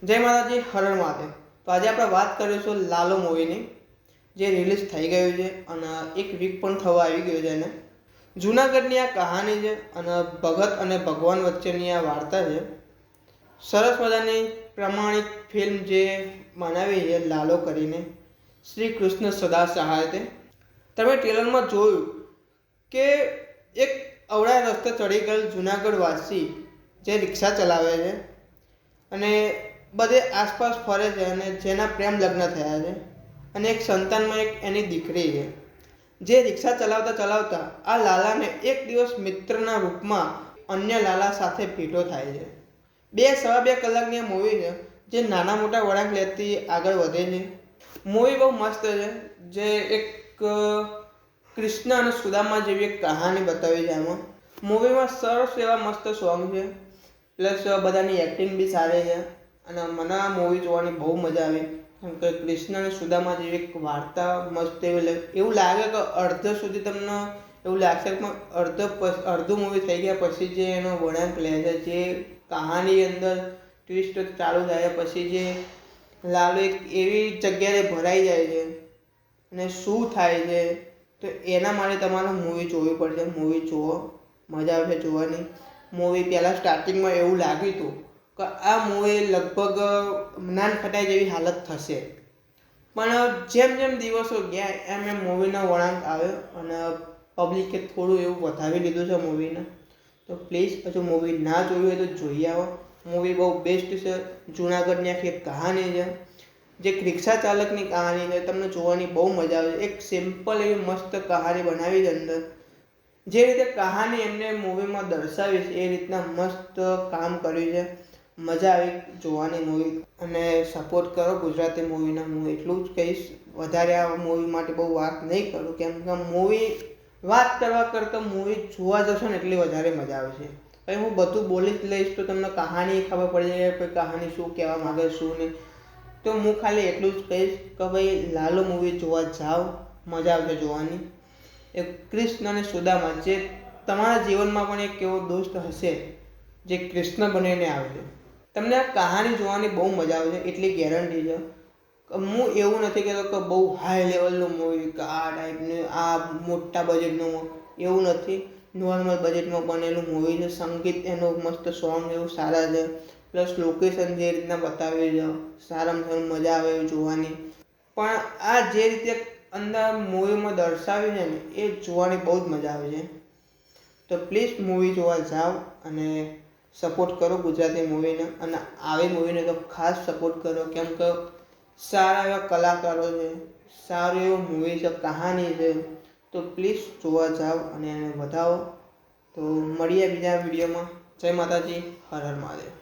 જય માતાજી, હર મહાદેવ। તો આજે આપણે વાત કરીશું લાલો મૂવીની, જે રિલીઝ થઈ ગયું છે અને એક વીક પણ થવા આવી ગયું છે એને। જૂનાગઢની આ કહાની છે અને ભગત અને ભગવાન વચ્ચેની આ વાર્તા છે। સરસ મજાની પ્રમાણિક ફિલ્મ જે બનાવી છે લાલો કરીને, શ્રી કૃષ્ણ સદા સહાયતે। તમે ટ્રેલરમાં જોયું કે એક અવળા રસ્તે ચડી ગયેલ જૂનાગઢ વાસી જે રિક્ષા ચલાવે છે અને બધે આસપાસ ફરે છે અને જેના પ્રેમ લગ્ન થયા છે અને એક સંતાનમાં એક એની દીકરી છે, જે રિક્ષા ચલાવતા ચલાવતા આ લાલાને એક દિવસ મિત્રના રૂપમાં અન્ય લાલા સાથે ભેટો થાય છે। 2-2.5 કલાકની આ મૂવી છે, જે નાના મોટા વળાંક લેતી આગળ વધે છે। મૂવી બહુ મસ્ત છે, જે એક કૃષ્ણ અને સુદામા જેવી એક કહાની બતાવી છે આમાં। મૂવીમાં સરસ એવા મસ્ત સોંગ છે, પ્લસ બધાની એક્ટિંગ બી સારી છે અને મને આ મૂવી જોવાની બહુ મજા આવી, કેમ કે કૃષ્ણ અને સુદામા જેવી એક વાર્તા મસ્ત એવી એવું લાગે કે અડધો સુધી તમને એવું લાગશે કે અડધું મૂવી થઈ ગયા પછી જે એનો વળાંક લે છે, જે કહાની અંદર ટ્વિસ્ટ ચાલુ થાય પછી જે લાલો એક એવી જગ્યાએ ભરાઈ જાય છે અને શું થાય છે, તો એના માટે તમારે મૂવી જોવી પડશે। મૂવી જુઓ, મજા આવશે જોવાની। મૂવી પહેલાં સ્ટાર્ટિંગમાં એવું લાગ્યું હતું કે આ મૂવી લગભગ નાન ખટાઈ જેવી હાલત થશે, પણ જેમ જેમ દિવસો ગયા એમ એમ મૂવીનો વળાંક આવ્યો અને પબ્લિકે થોડું એવું વધાવી લીધું છે મૂવીને। તો પ્લીઝ હજુ મૂવી ના જોયું હોય તો જોઈ આવો, મૂવી બહુ બેસ્ટ છે। જૂનાગઢની આખી એક કહાની છે, જે એક રિક્ષા ચાલકની કહાની છે, તમને જોવાની બહુ મજા આવે। એક સિમ્પલ એવી મસ્ત કહાની બનાવી છે અંદર, જે રીતે કહાની એમને મૂવીમાં દર્શાવી છે એ રીતના મસ્ત કામ કર્યું છે, મજા આવી જોવાની મૂવી। અને સપોર્ટ કરો ગુજરાતી મૂવીના, હું એટલું જ કહીશ, વધારે આ મૂવી માટે બહુ વાત નહીં કરું, કેમ કે મૂવી વાત કરવા કરતાં મૂવી જોવા જશો ને એટલી વધારે મજા આવશે। પછી હું બધું બોલી જ લઈશ તો તમને કહાની ખબર પડી જાય કે કહાની શું કહેવા માગે શું નહીં, તો હું ખાલી એટલું જ કહીશ કે ભાઈ લાલો મૂવી જોવા જાઓ, મજા આવશે જોવાની। એક કૃષ્ણ અને સુદામા, જે તમારા જીવનમાં પણ એક એવો દોસ્ત હશે જે કૃષ્ણ બનીને આવશે, તમને આ કહાની જોવાની બહુ મજા આવશે એટલી ગેરંટી છે। હું એવું નથી કહેતો કે બહુ હાઈ લેવલનું મૂવી કે આ ટાઈપનું આ મોટા બજેટનું, એવું નથી, નોર્મલ બજેટમાં બનેલું મૂવી છે। સંગીત એનું મસ્ત, સોંગ એવું સારા છે, પ્લસ લોકેશન જે રીતના બતાવી છે સારામાં સારું, મજા આવે એવું જોવાની। પણ આ જે રીતે અંદર મૂવીમાં દર્શાવી છે ને એ જોવાની બહુ જ મજા આવે છે। તો પ્લીઝ મૂવી જોવા જાઓ અને સપોર્ટ કરો ગુજરાતી મૂવીને, અને આવી મૂવીને તો ખાસ સપોર્ટ કરો, કેમ કે સારા એવા કલાકારો છે, સારું એવું મૂવી છે, કહાની છે, તો પ્લીઝ જોવા જાઓ અને એને વધાવો। તો મળીએ બીજા વિડીયોમાં। જય માતાજી, હર હર મહાદેવ।